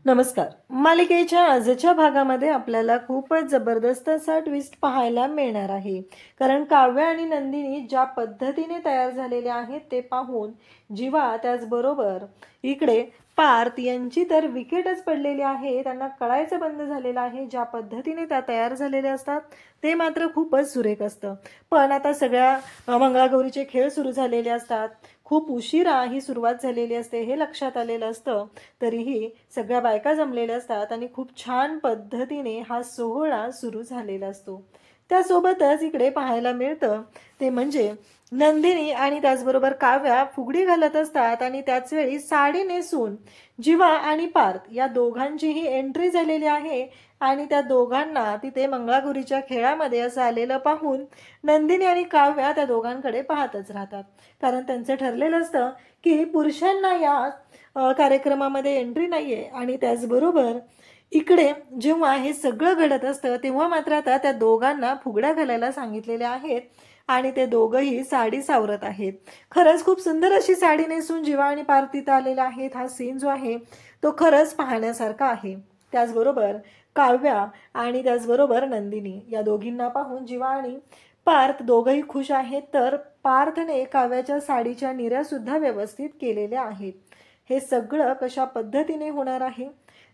नमस्कार. मालिकेच्या आजच्या भागामध्ये आपल्याला खूपच जबरदस्त असा ट्विस्ट पाहायला मिळणार आहे. कारण काव्य आणि नंदिनी ज्या पद्धतीने तयार झालेले आहेत ते पाहून जीवा त्याचबरोबर इकडे पार्थ यांची तर विकेटच पडलेली आहे. त्यांना कळायचं बंद झालेलं आहे. ज्या पद्धतीने त्या तयार झालेल्या असतात ते मात्र खूपच सुरेख असतं. पण आता सगळ्या मंगळागौरीचे खेळ सुरू झालेले असतात. खूप उशिरा ही सुरुवात झालेली असते हे लक्षात आलेलं असतं. तरीही सगळ्या बायका जमलेल्या असतात आणि खूप छान पद्धतीने हा सोहळा सुरू झालेला असतो. त्यासोबतच इकडे पाहायला मिळतं ते म्हणजे नंदिनी आणि त्याचबरोबर काव्या फुगडी घालत असतात आणि त्याच वेळी साडी नेसून जीवा आणि पार्थ या दोघांचीही एंट्री झालेली आहे. आणि त्या दोघांना तिथे मंगळागौरीच्या खेळामध्ये असं आलेलं पाहून नंदिनी आणि काव्या त्या दोघांकडे पाहतच राहतात. कारण त्यांचं ठरलेलं असतं की पुरुषांना या कार्यक्रमामध्ये एंट्री नाहीये. आणि त्याचबरोबर इकडे जेव्हा हे सगळं घडत असतं तेव्हा मात्र आता त्या दोघांना फुगड्या घालायला सांगितलेले आहेत आणि ते दोघंही साडी सावरत आहेत. खरंच खूप सुंदर अशी साडी नेसून जीवा आणि पार्थ तिथं आलेले आहेत. हा सीन जो आहे तो खरंच पाहण्यासारखा आहे. त्याचबरोबर काव्या आणि त्याचबरोबर नंदिनी या दोघींना पाहून जीवा आणि पार्थ दोघंही खुश आहेत. तर पार्थने काव्याच्या साडीच्या निऱ्या सुद्धा व्यवस्थित केलेल्या आहेत. हे सगळं कशा पद्धतीने होणार आहे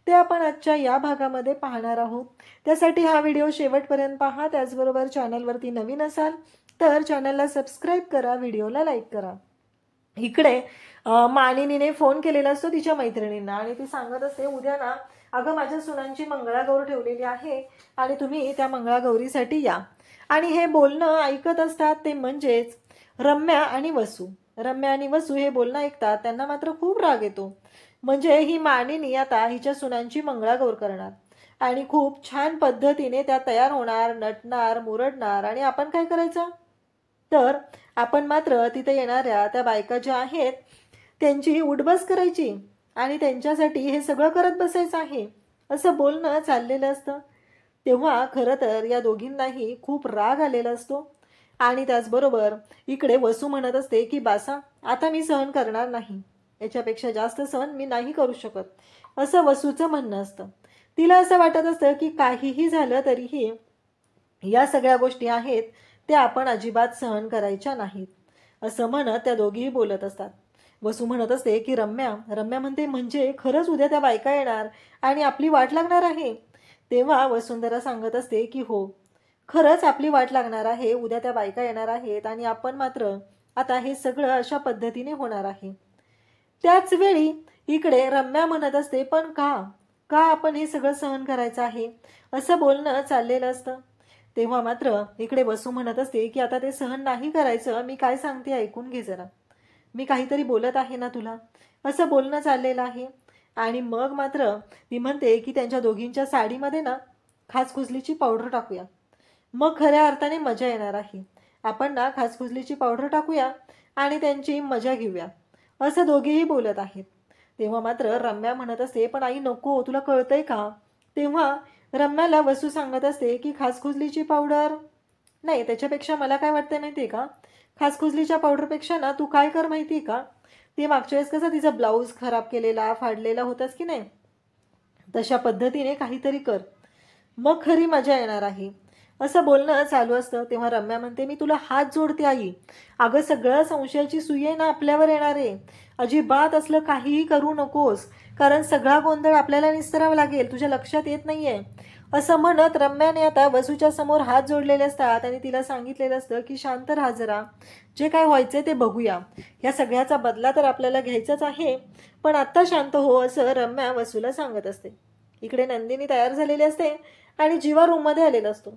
ते आपण आजच्या या भागामध्ये पाहणार आहोत. त्यासाठी हा व्हिडिओ शेवटपर्यंत पहा. त्याचबरोबर चॅनलवरती नवीन असाल तर चॅनलला सबस्क्राईब करा, व्हिडिओला लाईक करा. इकडे मानिनीने फोन केलेला असतो तिच्या मैत्रिणींना आणि ती सांगत असते उद्या ना अगं माझ्या सुनांची मंगळागौर ठेवलेली आहे आणि तुम्ही त्या मंगळागौरीसाठी या. आणि हे बोलणं ऐकत असतात ते म्हणजेच रम्या आणि वसू. रम्या आणि वसू हे बोलणं ऐकतात. त्यांना मात्र खूप राग येतो. म्हणजे ही मानिनी आता हिच्या सुनांची मंगळागौर करणार आणि खूप छान पद्धतीने त्या तयार होणार, नटणार, मुरडणार आणि आपण काय करायचं तर आपण मात्र तिथे येणाऱ्या त्या बायका ज्या आहेत त्यांची उठबस करायची आणि त्यांच्यासाठी हे सगळं करत बसायचं आहे असं बोलणं चाललेलं असतं. तेव्हा खरं तर या दोघींनाही खूप राग आलेला असतो. आणि त्याचबरोबर इकडे वसू म्हणत असते की बासा आता मी सहन करणार नाही, याच्यापेक्षा जास्त सहन मी नाही करू शकत असं वसूचं म्हणणं असतं. तिला असं वाटत असतं की काहीही झालं तरीही या सगळ्या गोष्टी आहेत त्या आपण अजिबात सहन करायच्या नाहीत असं म्हणत त्या दोघीही बोलत असतात. वसू म्हणत असते की रम्या म्हणते म्हणजे खरंच उद्या त्या बायका येणार आणि आपली वाट लागणार आहे. तेव्हा वसुंधरा सांगत असते की हो खरंच आपली वाट लागणार आहे, उद्या त्या बायका येणार आहेत आणि आपण मात्र आता हे सगळं अशा पद्धतीने होणार आहे. त्याच वेळी इकडे रम्या म्हणत असते पण का का आपण हे सगळं सहन करायचं आहे असं बोलणं चाललेलं असतं. तेव्हा मात्र इकडे वसू म्हणत असते की आता ते सहन नाही करायचं, मी काय सांगते ऐकून घे जरा, मी काहीतरी बोलत आहे ना तुला असं बोलणं चाललेलं आहे. आणि मग मात्र ती म्हणते की त्यांच्या दोघींच्या साडीमध्ये ना खासखुसलीची पावडर टाकूया, मग खऱ्या अर्थाने मजा येणार आहे. आपण ना खासखुसलीची पावडर टाकूया आणि त्यांची मजा घेऊया असं दोघेही बोलत आहेत. तेव्हा मात्र रम्या म्हणत असते पण आई नको, तुला कळतंय का. तेव्हा रम्याला वसू सांगत असते की खासखुसलीची पावडर नाही, त्याच्यापेक्षा मला काय वाटतंय माहितीये का, खासखुसलीच्या पावडरपेक्षा ना तू काय कर माहितीये का, ते मागच्या वेळेस कसा तिचा ब्लाऊज खराब केलेला फाडलेला होतास की नाही तशा पद्धतीने काहीतरी कर, मग खरी मजा येणार आहे असं बोलणं चालू असतं. तेव्हा रम्या म्हणते मी तुला हात जोडते आई, अगं सगळं संशयाची सुई आहे ना आपल्यावर येणार आहे, अजिबात असलं काहीही करू नकोस कारण सगळा गोंधळ आपल्याला निस्तरावा लागेल, तुझ्या लक्षात येत नाहीये असं म्हणत रम्याने आता वसूच्या समोर हात जोडलेले असतात आणि तिला सांगितलेलं असतं की शांत राहा जरा, जे काय व्हायचंय ते बघूया, या सगळ्याचा बदला तर आपल्याला घ्यायचाच आहे पण आत्ता शांत हो असं रम्या वसूला सांगत असते. इकडे नंदिनी तयार झालेली असते आणि जीवा रूममध्ये आलेला असतो.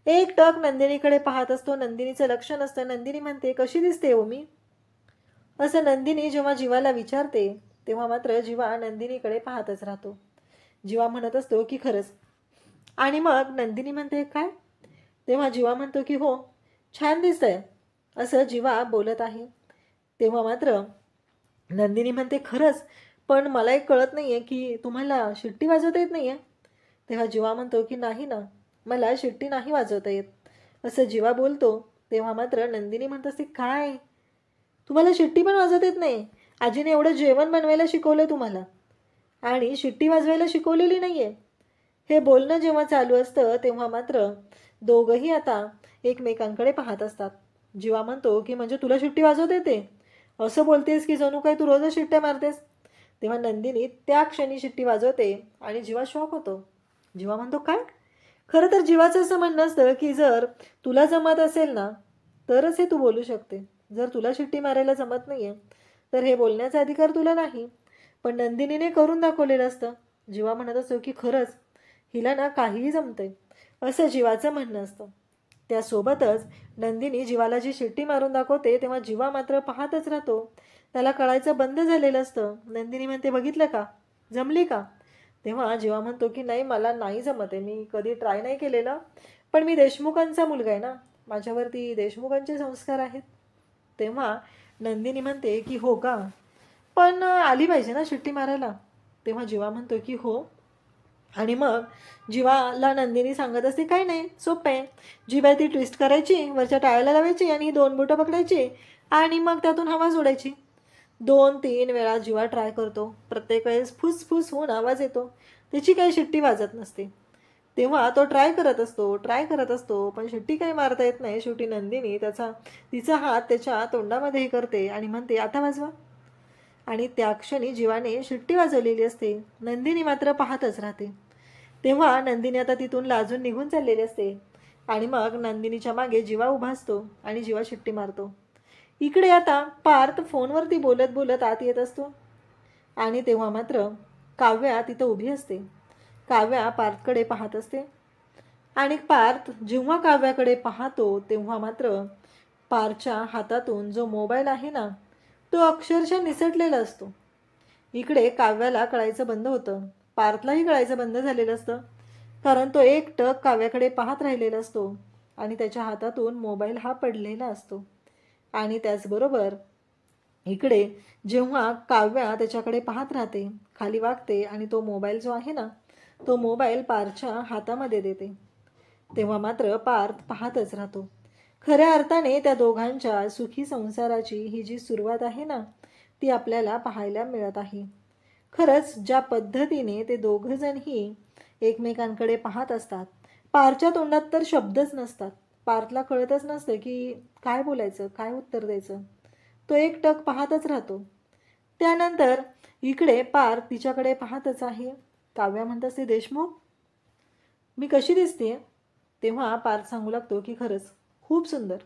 एक टक नंदिनीकडे पाहत असतो. नंदिनीचं लक्ष नसतं. नंदिनी म्हणते कशी दिसते हो मी असं नंदिनी जेव्हा जीवाला विचारते तेव्हा मात्र जीवा नंदिनीकडे पाहतच राहतो. जीवा म्हणत असतो की खरंच. आणि मग नंदिनी म्हणते काय, तेव्हा जीवा म्हणतो की हो छान दिसतंय असं जीवा बोलत आहे. तेव्हा मात्र नंदिनी म्हणते खरंच, पण मला एक कळत नाहीये की तुम्हाला शिट्टी वाजवता येत नाहीये. तेव्हा जीवा म्हणतो की नाही ना, मला शिट्टी नाही वाजवता येत असं जीवा बोलतो. तेव्हा मात्र नंदिनी म्हणत असते काय तुम्हाला शिट्टी पण वाजवता येत नाही, आजीने एवढं जेवण बनवायला शिकवलंय तुम्हाला आणि शिट्टी वाजवायला शिकवलेली नाहीये. हे बोलणं जेव्हा चालू असतं तेव्हा मात्र दोघंही आता एकमेकांकडे पाहत असतात. जीवा म्हणतो की म्हणजे तुला शिट्टी वाजवता येते? असं बोलतेस की जणू काय तू रोजच शिट्ट्या मारतेस. तेव्हा नंदिनी त्या क्षणी शिट्टी वाजवते आणि जीवा शॉक होतो. जीवा म्हणतो काय? खरं तर जीवाचं असं म्हणणं असतं की जर तुला जमत असेल ना तरच हे तू बोलू शकते. जर तुला शिट्टी मारायला जमत नाहीये तर हे बोलण्याचा अधिकार तुला नाही. पण नंदिनीने करून दाखवलेलं असतं. जीवा म्हणत असतो की खरंच हिला ना काहीही जमतंय असं जीवाचं म्हणणं असतं. त्यासोबतच नंदिनी जीवाला जी शिट्टी मारून दाखवते तेव्हा जीवा मात्र पाहतच राहतो. त्याला कळायचं बंद झालेलं असतं. नंदिनी म्हणते बघितलं का? जमली का? तेव्हा जीवा म्हणतो की नाही मला नाही जमत आहे. मी कधी ट्राय नाही केलेलं. पण मी देशमुखांचा मुलगा आहे ना. माझ्यावरती देशमुखांचे संस्कार आहेत. तेव्हा नंदिनी म्हणते की हो का? पण आली पाहिजे ना शिट्टी मारायला. तेव्हा जीवा म्हणतो की हो. आणि मग जीवाला नंदिनी सांगत असते काय नाही सोपं आहे. जीभ आहे ती ट्विस्ट करायची, वरच्या टाळ्याला लावायची आणि ही 2 बोटं पकडायची आणि मग त्यातून हवा सोडायची. 2-3 वेळा जीवा ट्राय करतो. प्रत्येक वेळेस फुसफुस होऊन आवाज येतो. त्याची काही शिट्टी वाजत नसते. तेव्हा तो ट्राय करत असतो पण शिट्टी काही मारता येत नाही. शेवटी नंदिनी तिचा हात त्याच्या तोंडामध्ये करते आणि म्हणते आता वाजवा. आणि त्या क्षणी जीवाने शिट्टी वाजवलेली असते. नंदिनी मात्र पाहतच राहते. तेव्हा नंदिनी आता तिथून लाजून निघून चाललेली असते आणि मग नंदिनीच्या मागे जीवा उभा असतो आणि जीवा शिट्टी मारतो. इकडे आता पार्थ फोनवरती बोलत बोलत आत येत असतो आणि तेव्हा मात्र काव्या तिथं उभी असते. काव्या पार्थकडे पाहत असते आणि पार्थ जेव्हा काव्याकडे पाहतो तेव्हा मात्र पार्थच्या हातातून जो मोबाईल आहे ना तो अक्षरशः निसटलेला असतो. इकडे काव्याला कळायचं बंद होतं. पार्थलाही कळायचं बंद झालेलं असतं. कारण तो एकटक काव्याकडे पाहत राहिलेला असतो आणि त्याच्या हातातून मोबाईल हा पडलेला असतो. आणि त्याचबरोबर इकडे जेव्हा काव्या त्याच्याकडे पाहत राहते, खाली वागते आणि तो मोबाईल जो आहे ना तो मोबाईल पार्थच्या हातामध्ये देते, तेव्हा मात्र पार्थ पाहतच राहतो. खऱ्या अर्थाने त्या दोघांच्या सुखी संसाराची ही जी सुरुवात आहे ना ती आपल्याला पाहायला मिळत आहे. खरंच ज्या पद्धतीने ते दोघंजणही एकमेकांकडे पाहत असतात. पार्थच्या तोंडात तर शब्दच नसतात. पार्थला कळतच नसतं की काय बोलायचं, काय उत्तर द्यायचं. तो एकटक पाहतच राहतो. त्यानंतर इकडे पार्थ तिच्याकडे पाहतच आहे. काव्या म्हणत असते देशमुख मी कशी दिसते? तेव्हा पार्थ सांगू लागतो की खरंच खूप सुंदर,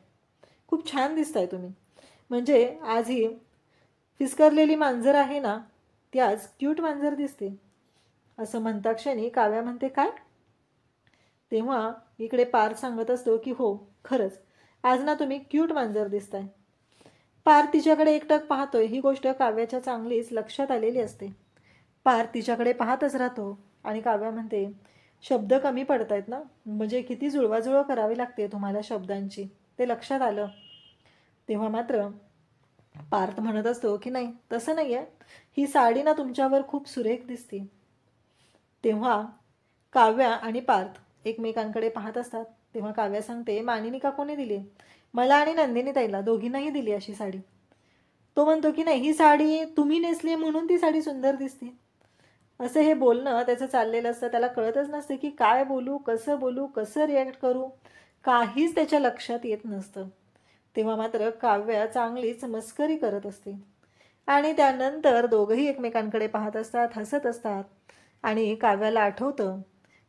खूप छान दिसताय तुम्ही. म्हणजे आज ही फिसकरलेली मांजर आहे ना ती आज क्यूट मांजर दिसते. असं म्हणता क्षणी काव्या म्हणते काय? तेव्हा इकडे पार्थ सांगत असतो की हो खरंच आज ना तुम्ही क्यूट मांजर दिसताय. पार्थ तिच्याकडे एकटक पाहतोय ही गोष्ट काव्याच्या चांगलीच लक्षात आलेली असते. पार्थ तिच्याकडे पाहतच राहतो आणि काव्या म्हणते शब्द कमी पडतायत ना, म्हणजे किती जुळवाजुळव करावी लागते तुम्हाला शब्दांची, ते लक्षात आलं. तेव्हा मात्र पार्थ म्हणत असतो की नाही तसं नाही आहे, ही साडी ना तुमच्यावर खूप सुरेख दिसते. तेव्हा काव्या आणि पार्थ एकमेकांकडे पाहत असतात. तेव्हा काव्या सांगते मानिनी काकूने दिली मला आणि नंदिनी ताईला दोघींनाही दिली अशी साडी. तो म्हणतो की नाही ही साडी तुम्ही नेसली म्हणून ती साडी सुंदर दिसते. असं हे बोलणं त्याचं चाललेलं असतं. त्याला कळतच नसते की काय बोलू, कसं रिॲक्ट करू, काहीच त्याच्या लक्षात येत नसतं. तेव्हा मात्र काव्या चांगलीच मस्करी करत असते आणि त्यानंतर दोघंही एकमेकांकडे पाहत असतात, हसत असतात. आणि काव्याला आठवतं.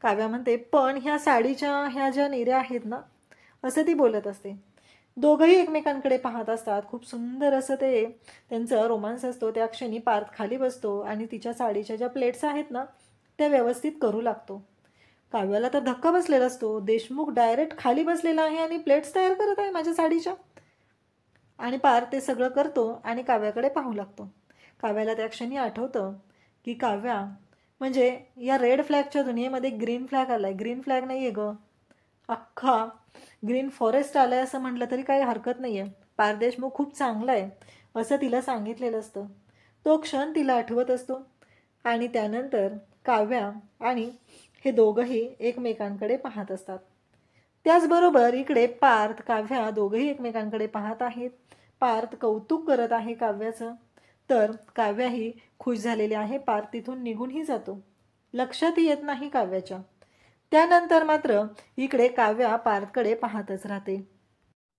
काव्या म्हणते पण ह्या साडीच्या ह्या ज्या निऱ्या आहेत ना, असं ती बोलत असते. दोघंही एकमेकांकडे पाहत असतात. खूप सुंदर असं ते त्यांचं रोमांस असतो. त्या क्षणी पार्थ खाली बसतो आणि तिच्या साडीच्या ज्या प्लेट्स आहेत ना त्या व्यवस्थित करू लागतो. काव्याला तर धक्का बसलेला असतो. देशमुख डायरेक्ट खाली बसलेला आहे आणि प्लेट्स तयार करत आहे माझ्या साडीच्या. आणि पार्थ ते सगळं करतो आणि काव्याकडे पाहू लागतो. काव्याला त्या क्षणी आठवतं की काव्या म्हणजे या रेड फ्लॅगच्या दुनियेमध्ये ग्रीन फ्लॅग आलाय. ग्रीन फ्लॅग नाही आहे गं, अख्खा ग्रीन फॉरेस्ट आलाय असं म्हटलं तरी काही हरकत नाही आहे. पार्थ देशमुख खूप चांगला आहे असं तिला सांगितलेलं असतं. तो क्षण तिला आठवत असतो आणि त्यानंतर काव्या आणि हे दोघंही एकमेकांकडे पाहत असतात. त्याचबरोबर इकडे पार्थ काव्या दोघंही एकमेकांकडे पाहत आहेत. पार्थ कौतुक करत आहे काव्याचं. तर काव्याही खुश झालेली आहे, पार तिथून निघूनही जातो. लक्षातही येत नाही काव्याच्या. त्यानंतर मात्र इकडे काव्या पार्थकडे पाहतच राहते.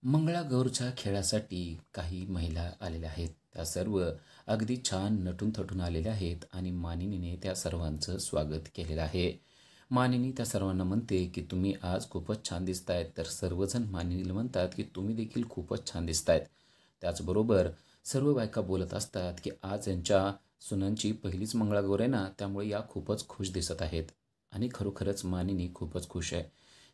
मंगळागौरच्या खेळासाठी काही महिला आलेल्या आहेत. त्या सर्व अगदी छान नटून थटून आलेल्या आहेत आणि मानिनीने त्या सर्वांचं स्वागत केलेलं आहे. मानिनी त्या सर्वांना म्हणते की तुम्ही आज खूपच छान दिसतायत. तर सर्वजण मानिनीला म्हणतात की तुम्ही देखील खूपच छान दिसतायत. त्याचबरोबर सर्व बायका बोलत असतात की आज यांच्या सुनांची पहिलीच मंगळागौर आहे ना, त्यामुळे या खूपच खुश दिसत आहेत. आणि खरोखरच मानिनी खूपच खुश आहे,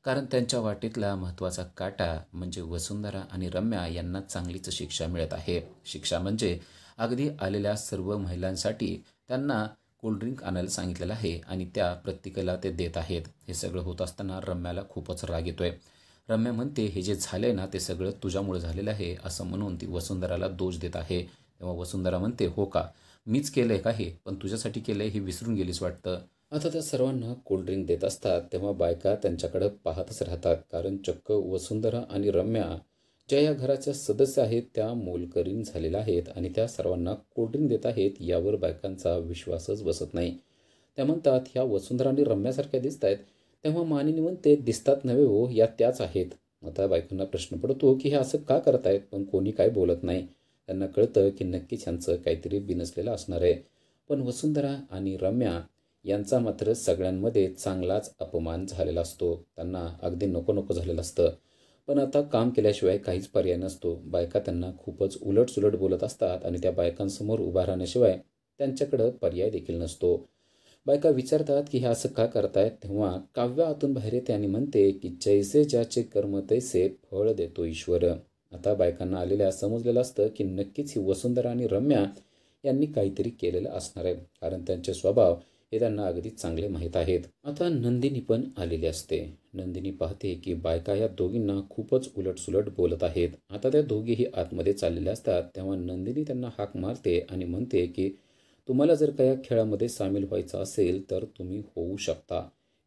कारण त्यांच्या वाटेतला महत्त्वाचा काटा म्हणजे वसुंधरा आणि रम्या यांना चांगलीच शिक्षा मिळत आहे. शिक्षा म्हणजे अगदी आलेल्या सर्व महिलांसाठी त्यांना कोल्ड्रिंक आणायला सांगितलेलं आहे आणि त्या प्रत्येकाला ते देत आहेत. हे सगळं होत असताना रम्याला खूपच राग येतोय. रम्या म्हणते हे जे झालंय ना ते सगळं तुझ्यामुळे झालेलं आहे असं म्हणून ती वसुंधराला दोष देत आहे. तेव्हा वसुंधरा म्हणते हो का, मीच केलंय का हे, पण तुझ्यासाठी केलंय हे विसरून गेलीस वाटतं. आता त्या सर्वांना कोल्ड्रिंक देत असतात तेव्हा बायका त्यांच्याकडे पाहतच राहतात, कारण चक्क वसुंधरा आणि रम्या ज्या या घराच्या सदस्य आहेत त्या मोलकरीण झालेल्या आहेत आणि त्या सर्वांना कोल्ड्रिंक देत आहेत. यावर बायकांचा विश्वासच बसत नाही. त्या म्हणतात ह्या वसुंधरा आणि रम्यासारख्या दिसत आहेत. तेव्हा मानिनी म्हणते दिसतात नव्हे हो, या त्याच आहेत. आता बायकांना प्रश्न पडतो की हे असं का करतायत, पण कोणी काय बोलत नाही. त्यांना कळतं की नक्कीच ह्यांचं काहीतरी बिनसलेलं असणार आहे. पण वसुंधरा आणि रम्या यांचा मात्र सगळ्यांमध्ये चांगलाच अपमान झालेला असतो. त्यांना अगदी नको नको झालेलं असतं. पण आता काम केल्याशिवाय काहीच पर्याय नसतो. बायका त्यांना खूपच उलटसुलट बोलत असतात आणि त्या बायकांसमोर उभा राहण्याशिवाय त्यांच्याकडं पर्याय देखील नसतो. बायका विचारतात की हे असं का करतायत. तेव्हा काव्य आतून बाहेर येते आणि म्हणते की जैसे ज्याचे कर्म तैसे फळ देतो ईश्वर. आता बायकांना आलेल्या समजलेलं असतं की नक्कीच ही वसुंधरा आणि रम्या यांनी काहीतरी केलेलं असणार आहे, कारण त्यांचे स्वभाव हे त्यांना अगदी चांगले माहीत आहेत. आता नंदिनी पण आलेली असते. नंदिनी पाहते की बायका या दोघींना खूपच उलटसुलट बोलत आहेत. आता त्या दोघीही आतमध्ये चाललेल्या असतात. तेव्हा नंदिनी त्यांना हाक मारते आणि म्हणते की तुम्हाला जर का या खेळामध्ये सामील व्हायचं असेल तर तुम्ही होऊ शकता.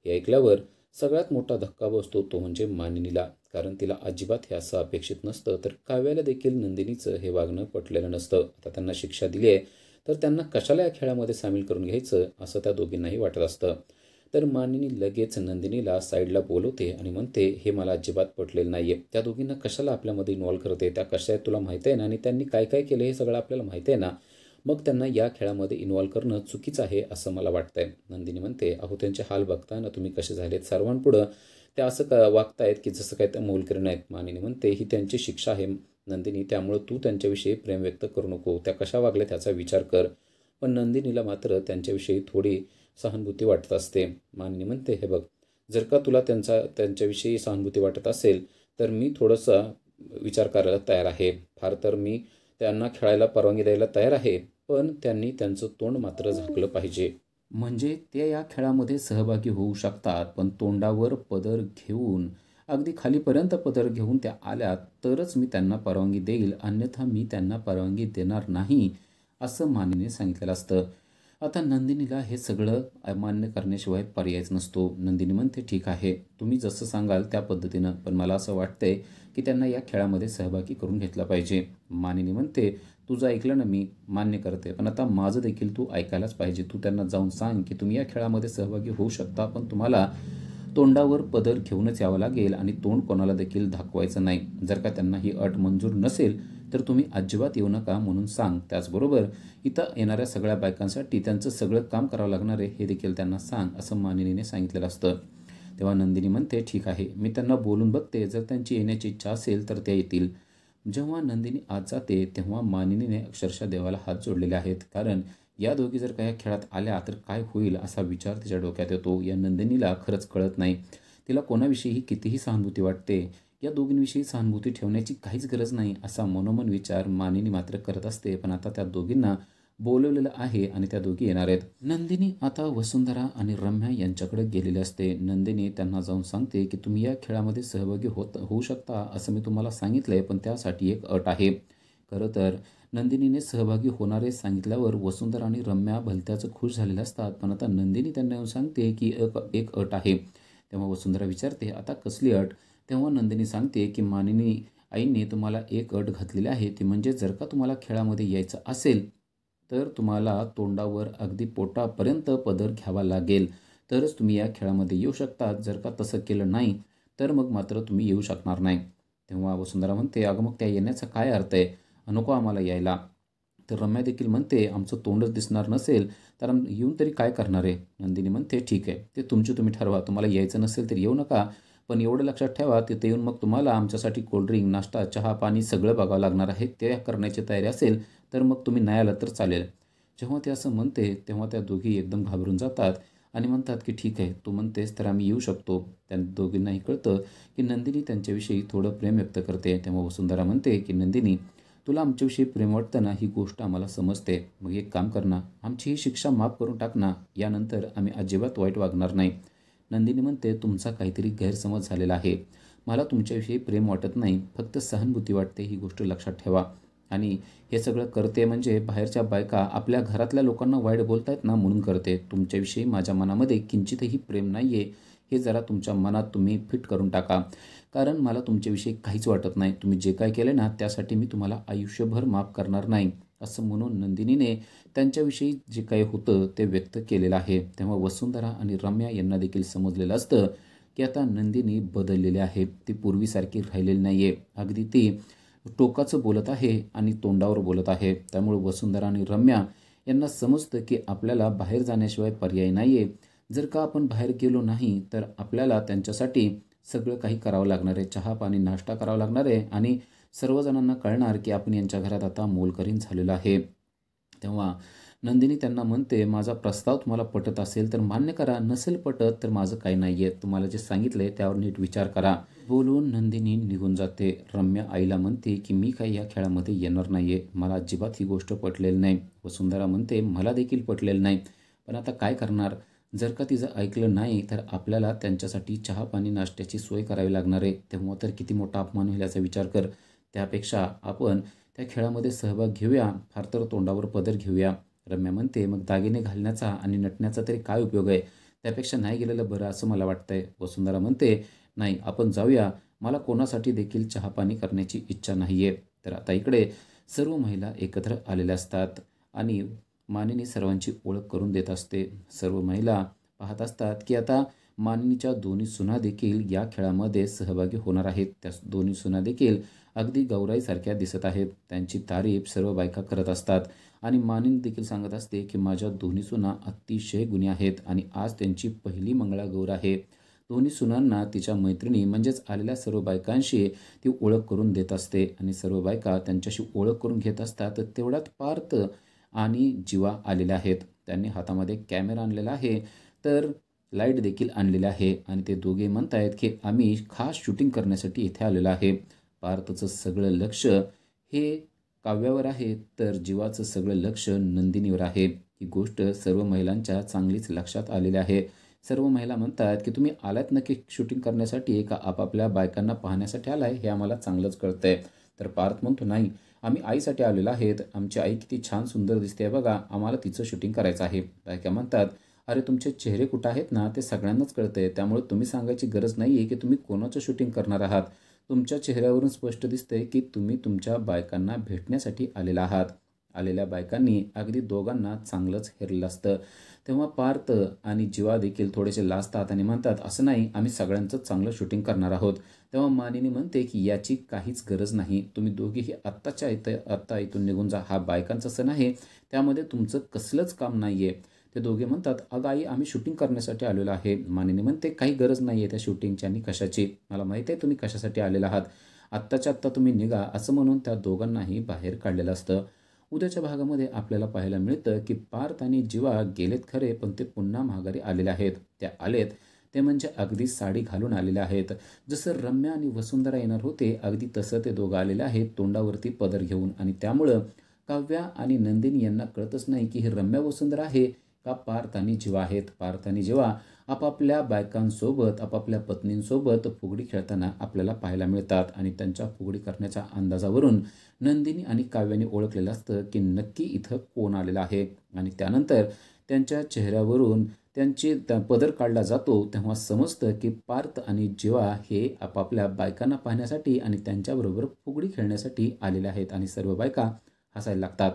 हे ऐकल्यावर सगळ्यात मोठा धक्का बसतो तो म्हणजे मानिनीला, कारण तिला अजिबात हे असं अपेक्षित नसतं. तर काव्याला देखील नंदिनीचं हे वागणं पटलेलं नसतं. आता त्यांना शिक्षा दिली आहे तर त्यांना कशाला या खेळामध्ये सामील करून घ्यायचं असं त्या दोघींनाही वाटत असतं. तर मानिनी लगेच नंदिनीला साईडला बोलवते आणि म्हणते हे मला अजिबात पटलेलं नाहीये. त्या दोघींना कशाला आपल्यामध्ये इन्व्हॉल्व करते, त्या कशा आहेत तुला माहिती आहे ना, आणि त्यांनी काय काय केलं हे सगळं आपल्याला माहिती आहे ना, मग त्यांना या खेळामध्ये इन्व्हॉल्व करणं चुकीचं आहे असं मला वाटतंय. नंदिनी म्हणते अहो त्यांचे हाल बघताय ना तुम्ही कसे झालेत, सर्वांपुढं त्या असं वागतायत की जसं काय त्या मोलकरीण आहेत. मानिनी म्हणते ही त्यांची शिक्षा आहे नंदिनी, त्यामुळे तू त्यांच्याविषयी प्रेम व्यक्त करू नको, त्या कशा वागल्या त्याचा विचार कर. पण नंदिनीला मात्र त्यांच्याविषयी थोडी सहानुभूती वाटत असते. मानिनी म्हणते हे बघ, जर का तुला त्यांच्याविषयी सहानुभूती वाटत असेल तर मी थोडासा विचार करायला तयार आहे. फार तर मी त्यांना खेळायला परवानगी द्यायला तयार आहे, पण त्यांनी त्यांचं तोंड मात्र झाकलं पाहिजे. म्हणजे ते या खेळामध्ये सहभागी होऊ शकतात, पण तोंडावर पदर घेऊन अगदी खालीपर्यंत पदर घेऊन त्या आल्या तरच मी त्यांना परवानगी देईल, अन्यथा मी त्यांना परवानगी देणार नाही असं मानिनीने सांगितलेलं असतं. आता नंदिनीला हे सगळं अमान्य करण्याशिवाय पर्यायच नसतो. नंदिनी म्हणते ठीक आहे तुम्ही जसं सांगाल त्या पद्धतीनं, पण मला असं वाटतंय की त्यांना या खेळामध्ये सहभागी करून घेतला पाहिजे. मानिनी म्हणते तुझं ऐकलं ना, मी मान्य करते, पण आता माझं देखील तू ऐकायलाच पाहिजे. तू त्यांना जाऊन सांग की तुम्ही या खेळामध्ये सहभागी होऊ शकता, पण तुम्हाला तोंडावर पदर घेऊनच यावं लागेल आणि तोंड कोणाला देखील दाखवायचं नाही. जर का त्यांना ही अट मंजूर नसेल तर तुम्ही अजिबात येऊ नका म्हणून सांग. त्याचबरोबर इथं येणाऱ्या सगळ्या बायकांसाठी त्यांचं सगळं काम करावं लागणार आहे हे देखील त्यांना सांग असं मानिनीने सांगितलेलं असतं. तेव्हा नंदिनी म्हणते ठीक आहे मी त्यांना बोलून बघते, जर त्यांची येण्याची इच्छा असेल तर त्या येतील. जेव्हा नंदिनी आत जाते तेव्हा मानिनीने अक्षरशः देवाला हात जोडलेले आहेत, कारण या दोघी जर काही खेळात आल्या तर काय होईल असा विचार तिच्या डोक्यात येतो. या नंदिनीला खरंच कळत नाही तिला कोणाविषयी कितीही सहानुभूती वाटते. या दोघींविषयी सहानुभूती ठेवण्याची काहीच गरज नाही असा मनोमन विचार मानिनी मात्र करत असते. पण आता त्या दोघींना बोलवलेलं आहे आणि त्या दोघी येणार आहेत. नंदिनी आता वसुंधरा आणि रम्या यांच्याकडे गेलेली असते. नंदिनी त्यांना जाऊन सांगते की तुम्ही या खेळामध्ये सहभागी होऊ शकता असं मी तुम्हाला सांगितलंय, पण त्यासाठी एक अट आहे. खरं तर नंदिनीने सहभागी होणारे सांगितल्यावर वसुंधरा आणि रम्या भलत्याचं खुश झालेले असतात, पण आता नंदिनी त्यांना येऊन सांगते की एक अट आहे. तेव्हा वसुंधरा विचारते आता कसली अट. तेव्हा नंदिनी सांगते की मानिनी आईने तुम्हाला एक अट घातलेली आहे, ती म्हणजे जर का तुम्हाला खेळामध्ये यायचं असेल तर तुम्हाला तोंडावर अगदी पोटापर्यंत पदर घ्यावा लागेल, तरच तुम्ही या खेळामध्ये येऊ शकता. जर का तसं केलं नाही तर मग मात्र तुम्ही येऊ शकणार नाही. तेव्हा वसुंधरा म्हणते, अगं मग त्या येण्याचा काय अर्थ आहे, नको आम्हाला यायला. तर रम्या देखील म्हणते, आमचं तोंडच दिसणार नसेल तर येऊन तरी काय करणार आहे. नंदिनी म्हणते, ठीक आहे, ते तुमची तुम्ही ठरवा, तुम्हाला यायचं नसेल तर येऊ नका, पण एवढं लक्षात ठेवा तिथे येऊन मग तुम्हाला आमच्यासाठी कोल्ड्रिंक, नाश्ता, चहा, पाणी सगळं बघावं लागणार आहे. ते करण्याची तयारी असेल तर मग तुम्ही नाही आलात तर चालेल. जेव्हा ते असं म्हणते तेव्हा त्या दोघी एकदम घाबरून जातात आणि म्हणतात की ठीक आहे, तू म्हणतेस तर आम्ही येऊ शकतो. त्या दोघींनाही कळतं की नंदिनी त्यांच्याविषयी थोडं प्रेम व्यक्त करते. तेव्हा वसुंधरा म्हणते की नंदिनी, तुला आमच्याविषयी प्रेम वाटतं ना, ही गोष्ट आम्हाला समजते. मग एक काम कर ना, आमची ही शिक्षा माफ करून टाक ना, यानंतर आम्ही अजिबात वाईट वागणार नाही. नंदिनी म्हणते, तुमचा काहीतरी गैरसमज झालेला आहे. मला तुमच्याविषयी प्रेम वाटत नाही, फक्त सहानुभूती वाटते, ही गोष्ट लक्षात ठेवा. आणि हे सगळं करते म्हणजे बाहेरच्या बायका आपल्या घरातल्या लोकांना वाईट बोलतायत ना म्हणून करते. तुमच्याविषयी माझ्या मनामध्ये किंचितही प्रेम नाही आहे, हे जरा तुमच्या मनात तुम्ही फिट करून टाका. कारण मला तुमच्याविषयी काहीच वाटत नाही. तुम्ही जे काय केले ना त्यासाठी मी तुम्हाला आयुष्यभर माफ करणार नाही, असं म्हणून नंदिनीने त्यांच्याविषयी जे काही होतं ते व्यक्त केलेलं आहे. तेव्हा वसुंधरा आणि रम्या यांना देखील समजलेलं असतं की आता नंदिनी बदललेली आहे, ती पूर्वीसारखी राहिलेली नाही आहे. अगदी ती टोकाचं बोलत आहे आणि तोंडावर बोलत आहे. त्यामुळे वसुंधरा आणि रम्या यांना समजतं की आपल्याला बाहेर जाण्याशिवाय पर्याय नाही आहे. जर का आपण बाहेर गेलो नाही तर आपल्याला त्यांच्यासाठी सगळं काही करावं लागणार आहे, चहा पाणी नाश्ता करावा लागणार आहे आणि सर्वजणांना कळणार की आपण यांच्या घरात आता मोलकरीण झालेलं आहे. तेव्हा नंदिनी त्यांना म्हणते, माझा प्रस्ताव तुम्हाला पटत असेल तर मान्य करा, नसेल पटत तर माझं काही नाही आहे, तुम्हाला जे सांगितलंय त्यावर नीट विचार करा. बोलून नंदिनी निघून जाते. रम्या आईला म्हणते की मी काही या खेळामध्ये येणार नाही आहे, मला अजिबात ही गोष्ट पटलेली नाही. वसुंधरा म्हणते, मला देखील पटलेलं नाही, पण आता काय करणार. जर का तिचं ऐकलं नाही तर आपल्याला त्यांच्यासाठी चहा पाणी नाश्त्याची सोय करावी लागणार आहे. तेव्हा तर किती मोठा अपमान होईल याचा विचार कर. त्यापेक्षा आपण त्या खेळामध्ये सहभाग घेऊया, फार तर तोंडावर पदर घेऊया. रम्या म्हणते, मग दागिने घालण्याचा आणि नटण्याचा तरी काय उपयोग आहे, त्यापेक्षा नाही गेलेलं बरं असं मला वाटतंय. वसुंधरा म्हणते, नाही आपण जाऊया, मला कोणासाठी देखील चहापाणी करण्याची इच्छा नाही आहे. तर आता इकडे सर्व महिला एकत्र आलेल्या असतात आणि मानिनी सर्वांची ओळख करून देत असते. सर्व महिला पाहत असतात की आता मानिनीच्या दोन्ही सुना देखील या खेळामध्ये सहभागी होणार आहेत. त्या दोन्ही सुना देखील अगदी गौराईसारख्या दिसत आहेत. त्यांची तारीफ सर्व बायका करत असतात आणि मानिनी देखील सांगत असते की माझ्या दोन्ही सुना अतिशय गुणी आहेत आणि आज त्यांची पहिली मंगळागौर आहे. दोन्ही सुनांना तिच्या मैत्रिणी म्हणजेच आलेल्या सर्व बायकांशी ती ओळख करून देत असते आणि सर्व बायका त्यांच्याशी ओळख करून घेत असतात. तेवढ्यात पार्थ आणि जीवा आलेल्या आहेत. त्यांनी हातामध्ये कॅमेरा आणलेला आहे, तर लाईट देखील आणलेली आहे आणि ते दोघे म्हणत आहेत की आम्ही खास शूटिंग करण्यासाठी इथे आलेलो आहे. पार्थचं सगळं लक्ष हे काव्यावर आहे, तर जीवाचं सगळं लक्ष नंदिनीवर आहे. ही गोष्ट सर्व महिलांच्या चांगलीच लक्षात आलेली आहे. सर्व महिला म्हणतात की तुम्ही आलात नक्की शूटिंग करण्यासाठी का आपापल्या बायकांना पाहण्यासाठी आलाय, हे आम्हाला चांगलंच कळतंय. तर पार्थ म्हणतो, नाही, आम्ही आईसाठी आलेलो आहेत, आमची आई किती छान सुंदर दिसते बघा, आम्हाला तिचं शूटिंग करायचं आहे. बायका म्हणतात, अरे तुमचे चेहरे कुठं आहेत ना ते सगळ्यांनाच कळतंय, त्यामुळे तुम्ही सांगायची गरज नाही आहे की तुम्ही कोणाचं शूटिंग करणार आहात. तुमच्या चेहऱ्यावरून स्पष्ट दिसतंय की तुम्ही तुमच्या बायकांना भेटण्यासाठी आलेला आहात. आलेल्या बायकांनी अगदी दोघांना चांगलंच हेरलं असतं. तेव्हा पार्थ आणि जीवा देखील थोडेसे लाजतात आणि म्हणतात, असं नाही, आम्ही सगळ्यांचंच चांगलं शूटिंग करणार आहोत. तेव्हा मानिनी म्हणते की याची काहीच गरज नाही, तुम्ही दोघेही आत्ता इथून निघून जा, हा बायकांचा सण आहे, त्यामध्ये तुमचं कसलंच काम नाही आहे. ते दोघे म्हणतात, अगं आई, आम्ही शूटिंग करण्यासाठी आलेलो आहे. मानिनी म्हणते, काही गरज नाही आहे त्या शूटिंगची आणि कशाची, मला माहीत आहे तुम्ही कशासाठी आलेला आहात, आत्ताच्या आत्ता तुम्ही निघा, असं म्हणून त्या दोघांनाही बाहेर काढलेलं असतं. उद्याच्या भागामध्ये आपल्याला पाहायला मिळतं की पार्थ आणि जीवा गेलेत खरे, पण ते पुन्हा माघारी आलेले आहेत. त्या आलेत ते म्हणजे अगदी साडी घालून आलेले आहेत. जसं रम्या आणि वसुंधरा येणार होते अगदी तसं ते दोघं आलेले आहेत, तोंडावरती पदर घेऊन. आणि त्यामुळं काव्या आणि नंदिनी यांना कळतच नाही की हे रम्या वसुंधरा आहे का पार्थ आणि जीवा आहेत. पार्थ आणि जीवा आपापल्या बायकांसोबत, आपापल्या पत्नींसोबत फुगडी खेळताना आपल्याला पाहायला मिळतात आणि त्यांच्या फुगडी करण्याच्या अंदाजावरून नंदिनी आणि काव्याने ओळखलेलं असतं की नक्की इथं कोण आलेलं आहे. आणि त्यानंतर त्यांच्या चेहऱ्यावरून पदर काढला जातो तेव्हा समजतं की पार्थ आणि जीवा हे आपापल्या बायकांना पाहण्यासाठी आणि त्यांच्याबरोबर फुगडी खेळण्यासाठी आलेले आहेत आणि सर्व बायका हसायला लागतात.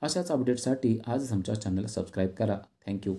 अशाच अपडेटसाठी आजच आमच्या चॅनलला सबस्क्राईब करा. थँक्यू.